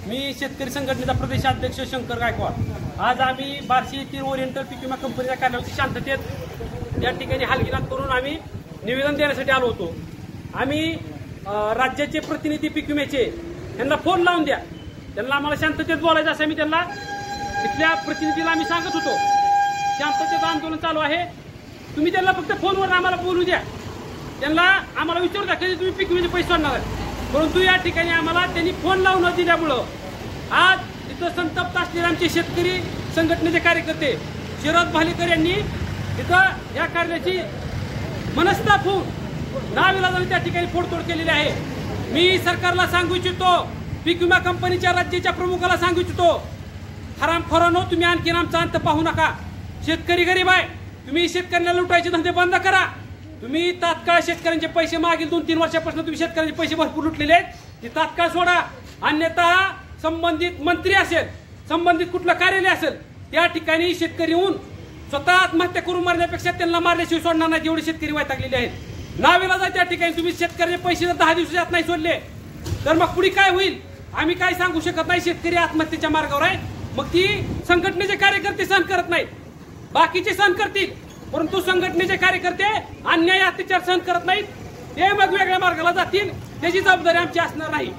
मी शेतकरी संघटनेचा प्रदेशाध्यक्ष शंकर गायकवाड। आज आम्ही बार्शी येथील ओरिएंटल पीक विमा कंपनीच्या कार्यालयाची शांततेत या ठिकाणी हलगीनाथ करून आम्ही निवेदन देण्यासाठी आलो होतो। आम्ही राज्याचे प्रतिनिधी पीक विम्याचे यांना फोन लावून द्या, त्यांना आम्हाला शांततेत बोलायचं असं मी त्यांना इथल्या प्रतिनिधीला आम्ही सांगत होतो। शांततेचं आंदोलन चालू आहे, तुम्ही त्यांना फक्त फोनवर आम्हाला बोलू द्या, त्यांना आम्हाला विचारू द्या कधी तुम्ही पीक विम्याचे पैसे सोडणार आहे। परंतु या ठिकाणी आम्हाला त्यांनी फोन लावून न दिल्यामुळं आज इथं संतप्त असलेले आमचे शेतकरी संघटनेचे कार्यकर्ते शरद भालेकर यांनी इथं या कार्याची मनस्ताप होऊन नाविलाजाने त्या ठिकाणी फोडतोड केलेली आहे। मी सरकारला सांगू इच्छितो, पीक विमा कंपनीच्या राज्याच्या प्रमुखाला सांगू इच्छितो, हरामखोरांनो तुम्ही आणखीन आमचा अंत पाहू नका। शेतकरी गरीब आहे, तुम्ही शेतकऱ्यांना लुटायचे धंदे बंद करा। तुम्ही तात्काळ शेतकऱ्यांचे पैसे मागील 2-3 वर्षापासून तुम्ही शेतकऱ्यांचे पैसे भरपूर लुटलेले आहेत, ते तात्काळ सोडा, अन्यथा संबंधित मंत्री असेल, संबंधित कुठलं कार्यालय असेल त्या ठिकाणी शेतकरी येऊन स्वतः आत्महत्या करून मारण्यापेक्षा त्यांना मारल्याशिवाय सोडणार नाही। जेवढे शेतकरी वैतागलेले आहेत नाविलाज आहे त्या ठिकाणी तुम्ही शेतकऱ्यांचे पैसे जर 10 दिवसात नाही सोडले तर मग पुढे काय होईल आम्ही काय सांगू शकत नाही। शेतकरी आत्महत्येच्या मार्गावर आहे, मग ती संघटनेचे कार्यकर्ते सहन करत नाहीत, बाकीचे सहन करतील, परंतु संघटनेचे कार्यकर्ते अन्याय अत्याचार सहन करत नाहीत, ते मग वेगळ्या मार्गाला जातील, त्याची जबाबदारी आमची असणार नाही।